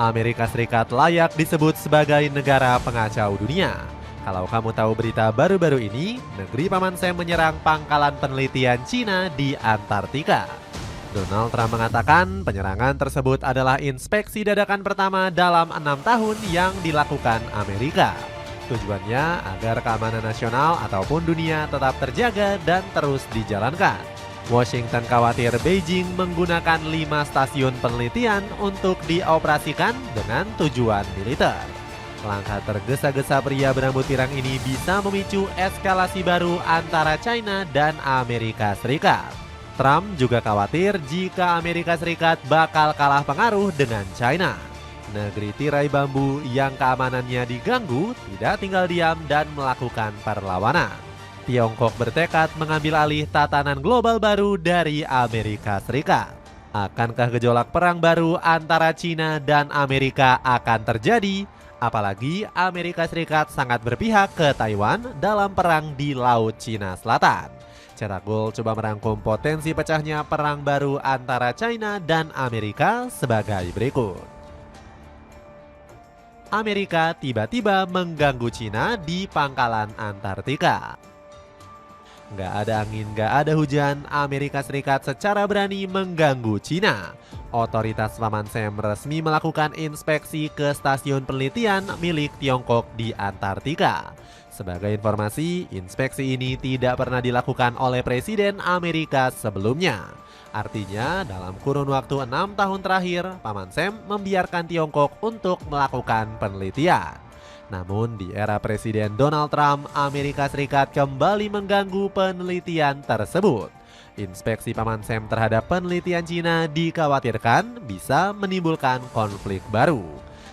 Amerika Serikat layak disebut sebagai negara pengacau dunia. Kalau kamu tahu berita baru-baru ini, negeri Paman Sam menyerang pangkalan penelitian Cina di Antartika. Donald Trump mengatakan penyerangan tersebut adalah inspeksi dadakan pertama dalam 6 tahun yang dilakukan Amerika. Tujuannya agar keamanan nasional ataupun dunia tetap terjaga dan terus dijalankan. Washington khawatir Beijing menggunakan 5 stasiun penelitian untuk dioperasikan dengan tujuan militer. Langkah tergesa-gesa pria berambut pirang ini bisa memicu eskalasi baru antara China dan Amerika Serikat. Trump juga khawatir jika Amerika Serikat bakal kalah pengaruh dengan China. Negeri tirai bambu yang keamanannya diganggu tidak tinggal diam dan melakukan perlawanan. Tiongkok bertekad mengambil alih tatanan global baru dari Amerika Serikat. Akankah gejolak perang baru antara China dan Amerika akan terjadi? Apalagi Amerika Serikat sangat berpihak ke Taiwan dalam perang di Laut Cina Selatan. Cetak Gol coba merangkum potensi pecahnya perang baru antara China dan Amerika sebagai berikut. Amerika tiba-tiba mengganggu China di pangkalan Antartika. Nggak ada angin, nggak ada hujan, Amerika Serikat secara berani mengganggu China. Otoritas Paman Sam resmi melakukan inspeksi ke stasiun penelitian milik Tiongkok di Antartika. Sebagai informasi, inspeksi ini tidak pernah dilakukan oleh Presiden Amerika sebelumnya. Artinya, dalam kurun waktu 6 tahun terakhir, Paman Sam membiarkan Tiongkok untuk melakukan penelitian. Namun di era Presiden Donald Trump, Amerika Serikat kembali mengganggu penelitian tersebut. Inspeksi Paman Sam terhadap penelitian Cina dikhawatirkan bisa menimbulkan konflik baru.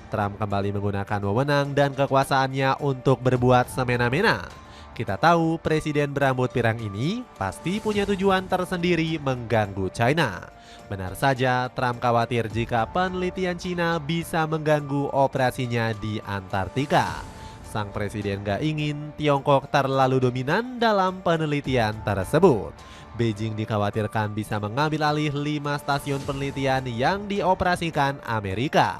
Trump kembali menggunakan wewenang dan kekuasaannya untuk berbuat semena-mena. Kita tahu Presiden berambut pirang ini pasti punya tujuan tersendiri mengganggu China. Benar saja, Trump khawatir jika penelitian Cina bisa mengganggu operasinya di Antartika. Sang presiden gak ingin Tiongkok terlalu dominan dalam penelitian tersebut. Beijing dikhawatirkan bisa mengambil alih 5 stasiun penelitian yang dioperasikan Amerika.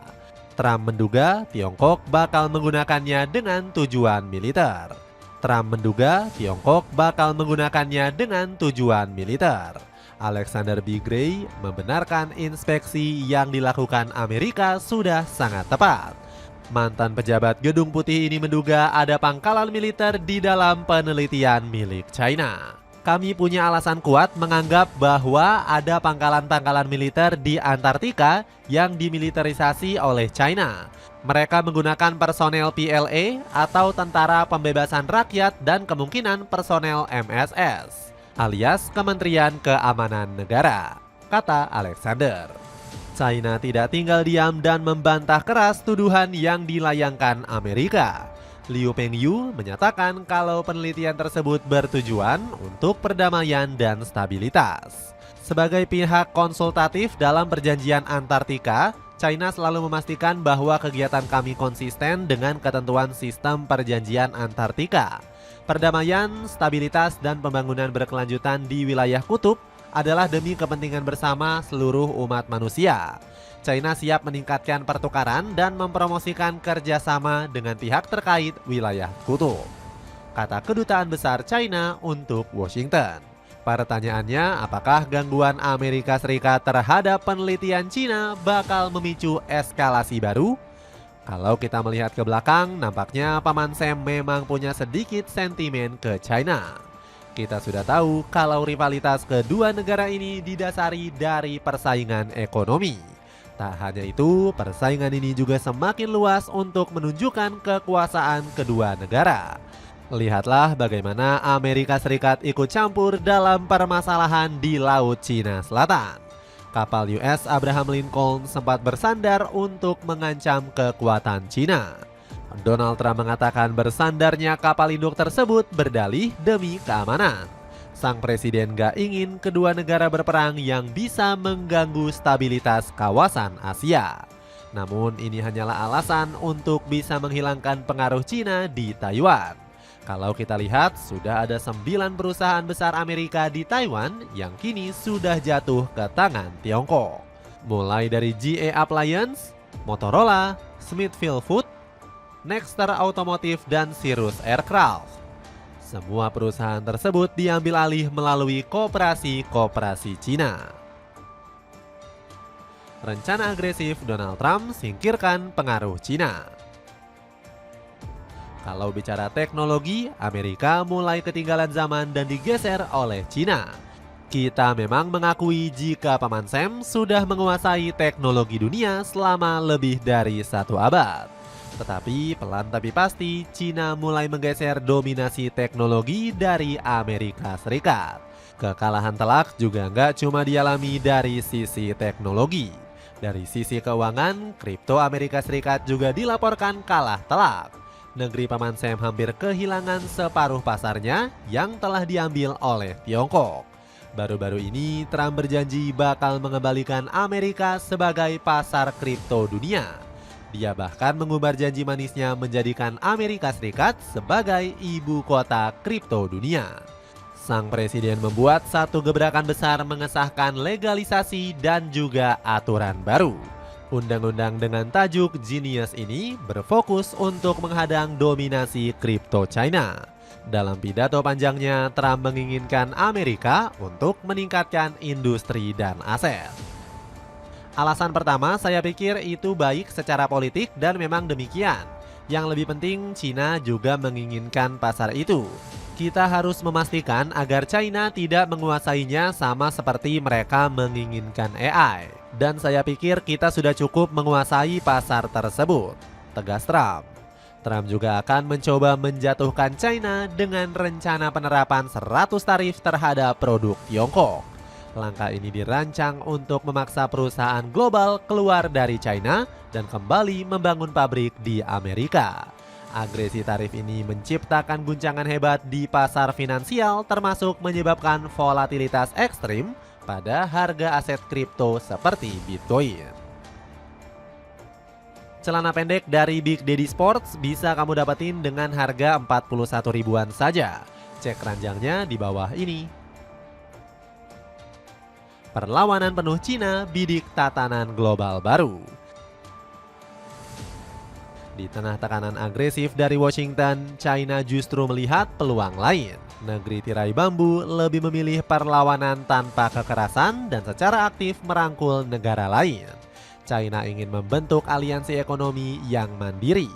Trump menduga Tiongkok bakal menggunakannya dengan tujuan militer. Trump menduga Tiongkok bakal menggunakannya dengan tujuan militer. Alexander B. Gray membenarkan inspeksi yang dilakukan Amerika sudah sangat tepat. Mantan pejabat Gedung Putih ini menduga ada pangkalan militer di dalam penelitian milik China. Kami punya alasan kuat menganggap bahwa ada pangkalan-pangkalan militer di Antartika yang dimiliterisasi oleh China. Mereka menggunakan personel PLA atau Tentara Pembebasan Rakyat dan kemungkinan personel MSS, alias Kementerian Keamanan Negara, kata Alexander. China tidak tinggal diam dan membantah keras tuduhan yang dilayangkan Amerika. Liu Pengyu menyatakan kalau penelitian tersebut bertujuan untuk perdamaian dan stabilitas. Sebagai pihak konsultatif dalam perjanjian Antartika, China selalu memastikan bahwa kegiatan kami konsisten dengan ketentuan sistem perjanjian Antartika. Perdamaian, stabilitas, dan pembangunan berkelanjutan di wilayah kutub adalah demi kepentingan bersama seluruh umat manusia. China siap meningkatkan pertukaran dan mempromosikan kerjasama dengan pihak terkait wilayah kutub, kata Kedutaan Besar China untuk Washington. Pertanyaannya, apakah gangguan Amerika Serikat terhadap penelitian Cina bakal memicu eskalasi baru? Kalau kita melihat ke belakang, nampaknya Paman Sam memang punya sedikit sentimen ke China. Kita sudah tahu kalau rivalitas kedua negara ini didasari dari persaingan ekonomi. Tak hanya itu, persaingan ini juga semakin luas untuk menunjukkan kekuasaan kedua negara. Lihatlah bagaimana Amerika Serikat ikut campur dalam permasalahan di Laut Cina Selatan. Kapal US Abraham Lincoln sempat bersandar untuk mengancam kekuatan Cina. Donald Trump mengatakan bersandarnya kapal induk tersebut berdalih demi keamanan. Sang presiden gak ingin kedua negara berperang yang bisa mengganggu stabilitas kawasan Asia. Namun ini hanyalah alasan untuk bisa menghilangkan pengaruh Cina di Taiwan. Kalau kita lihat, sudah ada 9 perusahaan besar Amerika di Taiwan yang kini sudah jatuh ke tangan Tiongkok. Mulai dari GA Appliance, Motorola, Smithfield Food, Nexter Automotive, dan Cirrus Aircraft. Semua perusahaan tersebut diambil alih melalui koperasi-koperasi Cina. Rencana agresif Donald Trump singkirkan pengaruh Cina. Kalau bicara teknologi, Amerika mulai ketinggalan zaman dan digeser oleh Cina. Kita memang mengakui jika Paman Sam sudah menguasai teknologi dunia selama lebih dari 1 abad. Tetapi pelan tapi pasti, Cina mulai menggeser dominasi teknologi dari Amerika Serikat. Kekalahan telak juga nggak cuma dialami dari sisi teknologi. Dari sisi keuangan, kripto Amerika Serikat juga dilaporkan kalah telak. Negeri Paman Sam hampir kehilangan separuh pasarnya yang telah diambil oleh Tiongkok. Baru-baru ini Trump berjanji bakal mengembalikan Amerika sebagai pasar kripto dunia. Dia bahkan mengumbar janji manisnya menjadikan Amerika Serikat sebagai ibu kota kripto dunia. Sang presiden membuat satu gebrakan besar mengesahkan legalisasi dan juga aturan baru. Undang-undang dengan tajuk Genius ini berfokus untuk menghadang dominasi kripto China. Dalam pidato panjangnya, Trump menginginkan Amerika untuk meningkatkan industri dan aset. Alasan pertama, saya pikir itu baik secara politik dan memang demikian. Yang lebih penting, Cina juga menginginkan pasar itu. Kita harus memastikan agar China tidak menguasainya sama seperti mereka menginginkan AI. Dan saya pikir kita sudah cukup menguasai pasar tersebut, tegas Trump. Trump juga akan mencoba menjatuhkan China dengan rencana penerapan 100 tarif terhadap produk Tiongkok. Langkah ini dirancang untuk memaksa perusahaan global keluar dari China dan kembali membangun pabrik di Amerika. Agresi tarif ini menciptakan guncangan hebat di pasar finansial, termasuk menyebabkan volatilitas ekstrim pada harga aset kripto seperti Bitcoin. Celana pendek dari Big Daddy Sports bisa kamu dapetin dengan harga 41 ribuan saja. Cek ranjangnya di bawah ini. Perlawanan penuh Cina bidik tatanan global baru. Di tengah tekanan agresif dari Washington, China justru melihat peluang lain. Negeri tirai bambu lebih memilih perlawanan tanpa kekerasan dan secara aktif merangkul negara lain. China ingin membentuk aliansi ekonomi yang mandiri.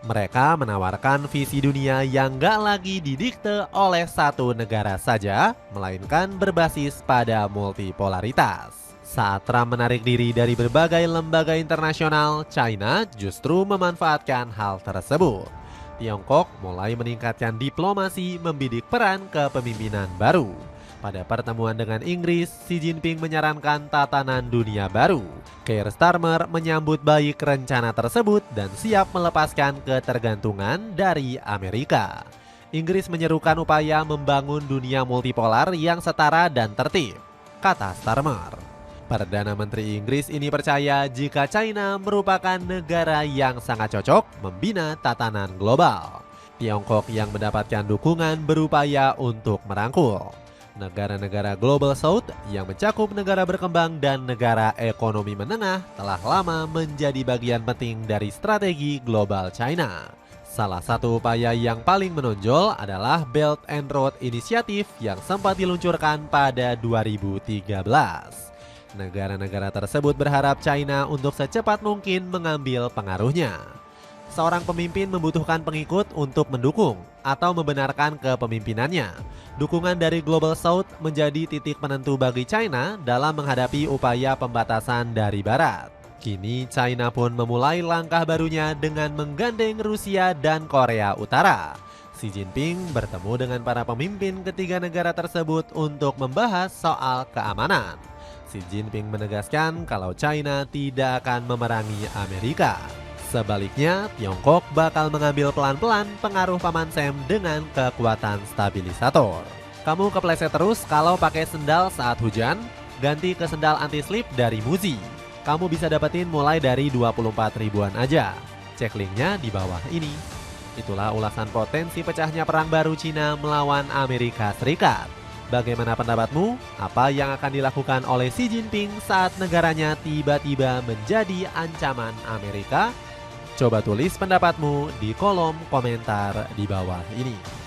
Mereka menawarkan visi dunia yang gak lagi didikte oleh satu negara saja, melainkan berbasis pada multipolaritas. Saat Trump menarik diri dari berbagai lembaga internasional, China justru memanfaatkan hal tersebut. Tiongkok mulai meningkatkan diplomasi membidik peran kepemimpinan baru. Pada pertemuan dengan Inggris, Xi Jinping menyarankan tatanan dunia baru. Keir Starmer menyambut baik rencana tersebut dan siap melepaskan ketergantungan dari Amerika. Inggris menyerukan upaya membangun dunia multipolar yang setara dan tertib, kata Starmer. Perdana Menteri Inggris ini percaya jika China merupakan negara yang sangat cocok membina tatanan global. Tiongkok yang mendapatkan dukungan berupaya untuk merangkul. Negara-negara Global South yang mencakup negara berkembang dan negara ekonomi menengah telah lama menjadi bagian penting dari strategi global China. Salah satu upaya yang paling menonjol adalah Belt and Road Initiative yang sempat diluncurkan pada 2013. Negara-negara tersebut berharap China untuk secepat mungkin mengambil pengaruhnya. Seorang pemimpin membutuhkan pengikut untuk mendukung atau membenarkan kepemimpinannya. Dukungan dari Global South menjadi titik penentu bagi China dalam menghadapi upaya pembatasan dari Barat. Kini China pun memulai langkah barunya dengan menggandeng Rusia dan Korea Utara. Xi Jinping bertemu dengan para pemimpin ketiga negara tersebut untuk membahas soal keamanan. Xi Jinping menegaskan kalau China tidak akan memerangi Amerika. Sebaliknya, Tiongkok bakal mengambil pelan-pelan pengaruh Paman Sam dengan kekuatan stabilisator. Kamu kepleset terus kalau pakai sendal saat hujan? Ganti ke sendal anti-slip dari Muzi. Kamu bisa dapetin mulai dari 24 ribuan aja. Cek linknya di bawah ini. Itulah ulasan potensi pecahnya perang baru Cina melawan Amerika Serikat. Bagaimana pendapatmu? Apa yang akan dilakukan oleh Xi Jinping saat negaranya tiba-tiba menjadi ancaman Amerika? Coba tulis pendapatmu di kolom komentar di bawah ini.